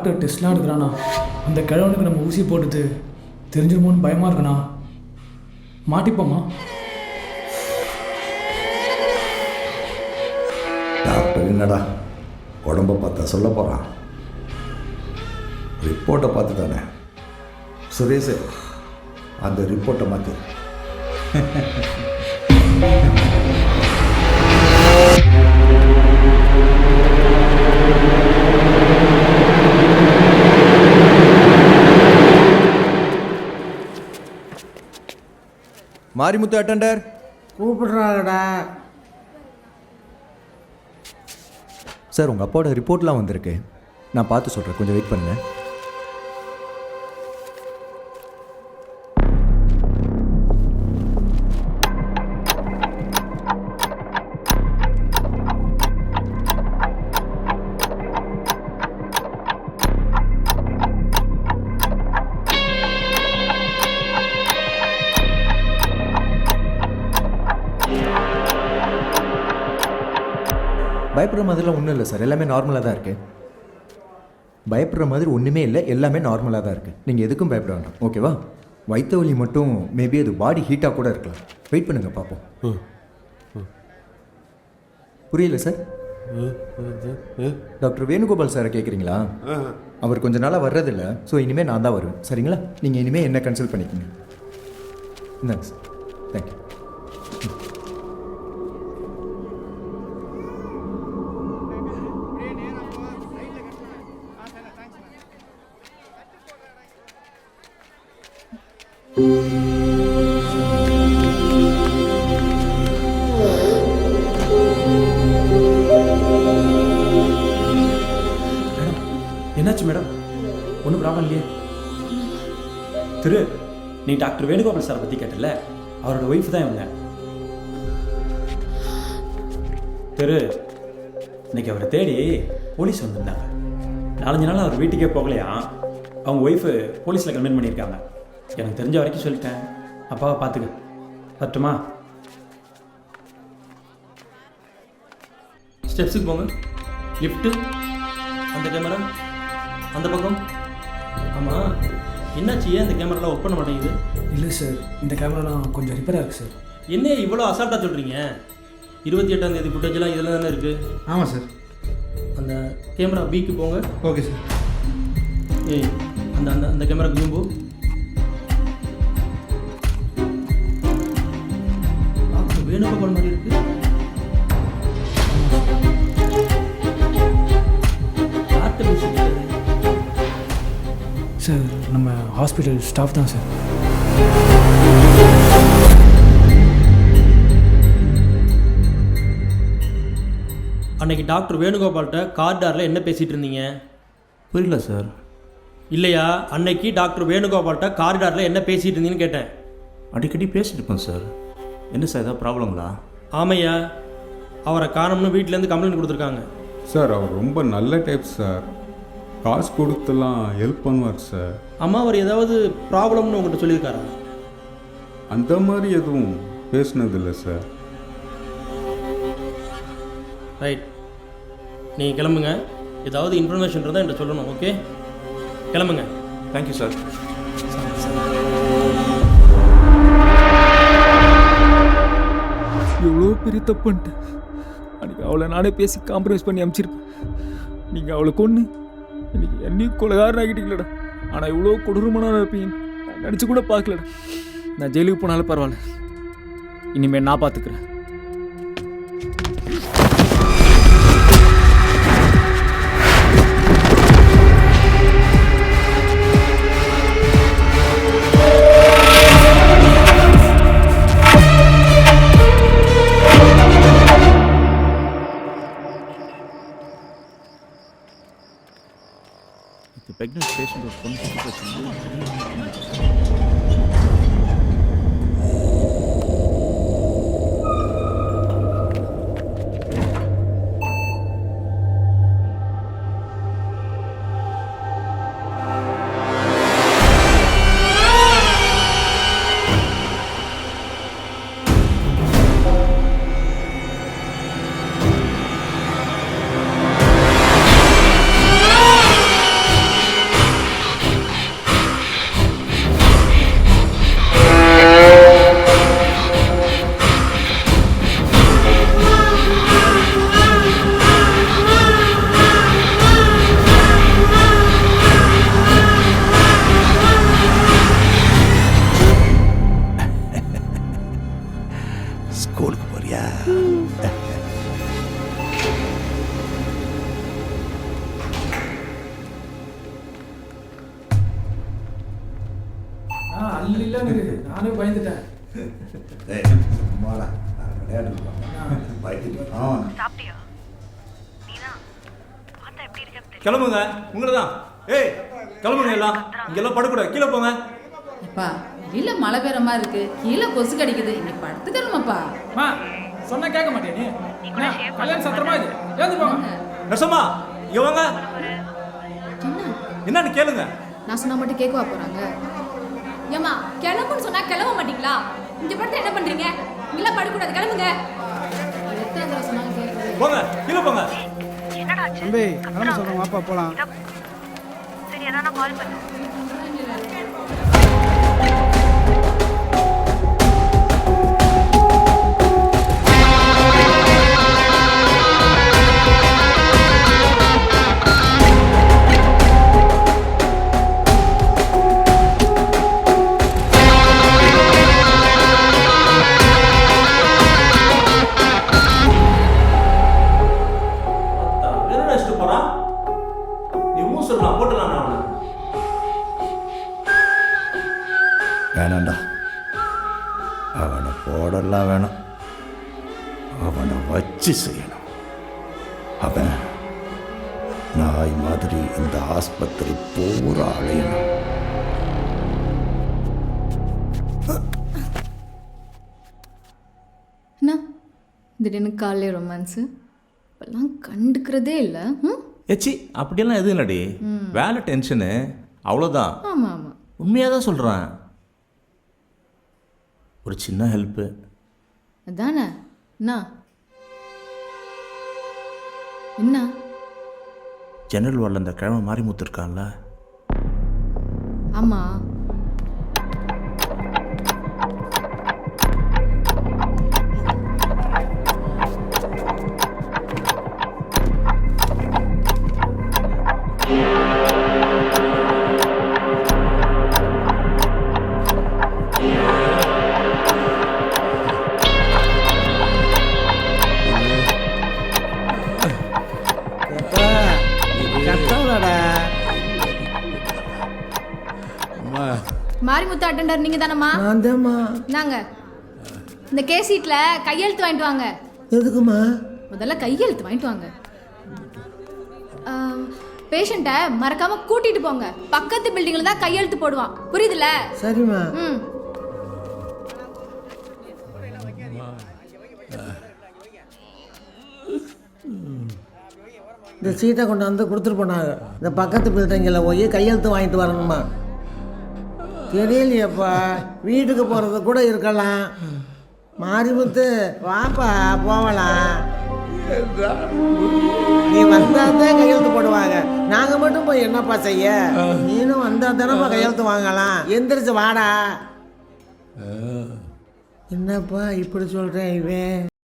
Doctor டெஸ்ட்லாம் எடுக்கிறானா, அந்த கிழவனுக்கு நம்ம ஊசி போட்டுட்டு தெரிஞ்சிருமோன்னு பயமாக இருக்குண்ணா. மாட்டிப்போமா? டாக்டர் என்னடா உடம்ப பார்த்தா சொல்ல போகிறான்? ரிப்போர்ட்டை பார்த்து தானே. சுரேஷ், அந்த ரிப்போர்ட்டை மாற்றி மாரிமுத்து அட்டெண்டர் கூப்பிடுறாங்கடா. சார், உங்கள் அப்பாவோட ரிப்போர்ட்லாம் வந்திருக்கு. நான் பார்த்து சொல்கிறேன், கொஞ்சம் வெயிட் பண்ணுங்கள். பயப்படுற மாதிரிலாம் ஒன்றும் இல்லை சார், எல்லாமே நார்மலாக தான் இருக்குது. பயப்படுற மாதிரி ஒன்றுமே இல்லை, எல்லாமே நார்மலாக தான் இருக்குது. நீங்கள் எதுக்கும் பயப்பட வேண்டாம், ஓகேவா? வயிற்று வலி மட்டும் மேபி அது பாடி ஹீட்டாக கூட இருக்கலாம். வெயிட் பண்ணுங்கள், பார்ப்போம். புரியல சார்? டாக்டர் வேணுகோபால் சாரை கேட்குறீங்களா? அவர் கொஞ்ச நாளாக வர்றதில்ல, ஸோ இனிமேல் நான் தான் வருவேன், சரிங்களா? நீங்கள் இனிமேல் என்ன கன்சல்ட் பண்ணிக்கோங்க. இந்தாங்க சார், தேங்க்யூ. என்னாச்சு மேடம்? ஒன்றும் ப்ராப்ளம் இல்லையே? நீ டாக்டர் வேணுகோபால் சாரை பற்றி கேட்டல, அவரோட ஒய்ஃப் தான் இவங்க. இன்னைக்கு அவரை தேடி போலீஸ் வந்திருந்தாங்க. 4 நாள் அவர் வீட்டுக்கே போகலையா. அவங்க ஒய்ஃபு போலீஸில் கம்ப்ளைண்ட் பண்ணியிருக்காங்க. எனக்கு தெரிஞ்ச வரைக்கும் சொல்லிட்டேன். அப்பாவை பார்த்துக்க. வரட்டுமா? ஸ்டெப்ஸுக்கு போங்க. லிஃப்ட்டு, அந்த கேமரா அந்த பக்கம். ஆமாம், என்னாச்சு? ஏன் அந்த கேமராலாம் ஒர்க் பண்ண மாட்டேங்குது? இல்லை சார், இந்த கேமராலாம் கொஞ்சம் ரிப்பேராக இருக்குது சார். என்ன இவ்வளோ அசால்ட்டாக சொல்கிறீங்க? 28ஆம் தேதி ஃபுட்டேஜெலாம் இதில் தானே இருக்குது. ஆமாம் சார். அந்த கேமரா பிக்கு போங்க. Okay sir. ஏய், அந்த அந்த அந்த கேமரா கும்பு. டாக்டர் வேணுகோபால் மாதிரி இருக்கு. டாக்டர் பேசிக்கிட்டு சார், நம்ம ஹாஸ்பிட்டல் ஸ்டாஃப் தான் சார். அன்னைக்கு டாக்டர் வேணுகோபால்கிட்ட கார்டாரில் என்ன பேசிகிட்டு இருந்தீங்க? புரியல சார். இல்லையா, அன்னைக்கு டாக்டர் வேணுகோபால்கிட்ட காரிடாரில் என்ன பேசிகிட்டு இருந்தீங்கன்னு கேட்டேன். அடிக்கடி பேசியிருப்பேன் சார். என்ன சார், ஏதாவது ப்ராப்ளங்களா? ஆமையா, அவரை காணோம்னு வீட்டிலேருந்து கம்ப்ளைண்ட் கொடுத்துருக்காங்க. சார், அவர் ரொம்ப நல்ல டைப் சார். காசு கொடுத்துலாம் ஹெல்ப் பண்ணுவார் சார். அம்மா, அவர் ஏதாவது ப்ராப்ளம்னு உங்கள்கிட்ட சொல்லியிருக்காரா? அந்த மாதிரி எதுவும் பேசினதில்லை சார். ரைட், நீங்கள் கிளம்புங்க. ஏதாவது இன்ஃபர்மேஷன் இருந்தால் என்கிட்ட சொல்லணும். ஓகே, கிளம்புங்க. Thank you sir. எவ்வளோ பெரிய தப்பு பண்ணிட்டேன். அன்றைக்கி அவளை நானே பேசி காம்ப்ரமைஸ் பண்ணி அனுப்பிச்சிருப்பேன். நீங்கள் அவளை கொன்று இன்னைக்கு என்னையும் கொலைகாரன் ஆகிட்டீங்களடா. ஆனால் இவ்வளோ கொடூரமான இருப்பீங்க நான் நினச்சி கூட பார்க்கலடா. நான் ஜெயிலுக்கு போனாலும் பரவாயில்ல, இனிமேல் நான் பார்த்துக்கிறேன். The pregnant patient was confused. ஸ்கூலுக்கு போறியா? நானே பயந்துட்டேன். கிளம்புங்க உங்களை தான். ஏய் கிளம்புங்க எல்லாம், இங்கெல்லாம் படுக்கூடாது, கீழே போங்க. அப்பா வெளியில மழை பெய்ற மாதிரி இருக்கு, கீழே கொசு கடிக்குது, இன்னைக்கு படுத்துக்கணுமாப்பா. மா சொன்னா கேட்க மாட்டேன் நீ. கல்யாண சத்திரமா இது ஏந்து போங்க. நெசமா இங்க வாங்க. என்னன்னு கேளுங்க. நான் சொன்னா மட்டும் கேட்கவா போறாங்க? ஏமா கிளம்புன்னு சொன்னா கிளம்ப மாட்டீங்களா? இங்க படுத்து என்ன பண்றீங்க? இல்ல படுக்கூடாது, கிளம்புங்க. எத்தனை தடவை சொன்னாலும் கேட்கவே. போங்க கீழே போங்க. தம்பி கிளம்ப சொல்றேன், வாப்பா போலாம். சரி அதான் கால் பண்ணு. வெறும் வச்சுட்டு போறான். நீ சொல்லலாம் போட்டுலாம் அவனை. வேணாண்டா, அவனை போடலாம் வேணாம், அவனை வச்சு செய்யணும். அவன் நாய் மாதிரி இந்த ஆஸ்பத்திரி பூரா அலையணும். என்ன திடீர்னு காலையில ரொமான்ஸு? இப்பெல்லாம் கண்டுக்கிறதே இல்லை. ஏச்சி அப்படியெல்லாம் எதுவும் இல்லடி, வேலை டென்ஷனு அவ்வளோதான். ஆமாம் ஆமாம், உண்மையாக தான் சொல்கிறேன். ஒரு சின்ன ஹெல்ப்பு. அதானே. என்ன என்ன? ஜெனரல் வார்டில் இந்த கிழமை மாரிமுத்து இருக்கான்ல, ஆமாம். மாரிமுத்து அட்டெண்டர் நீங்க தானம்மா? நாங்க இந்த கேஸ் சீட்ல கையெழுத்து வாங்கிட்டு வாங்க. எதுக்குமா? முதல்ல கையெழுத்து வாங்கிட்டு வாங்க. பேஷண்ட்டை மறக்காம கூட்டிட்டு போங்க. பக்கத்து பில்டிங்ல தான் கையெழுத்து போடுவான், புரியுதுல? சரிம்மா. ம். இந்த சீட்டை கொண்டு வந்து கொடுத்துட்டு போனாங்க. இந்த பக்கத்து பில்டிங்கில் போய் கையெழுத்து வாங்கிட்டு வரணுமா? தெரியலையப்பா, வீட்டுக்கு போகிறது கூட இருக்கலாம். மாரிமுத்து வாப்பா போகலாம். நீ வந்தால் தான் கையெழுத்து போடுவாங்க, நாங்கள் மட்டும் போய் என்னப்பா செய்ய? நீனும் வந்தால் தானப்பா கையெழுத்து வாங்கலாம். எந்திரிச்சு வாடா. என்னப்பா இப்படி சொல்கிறேன் இவன்?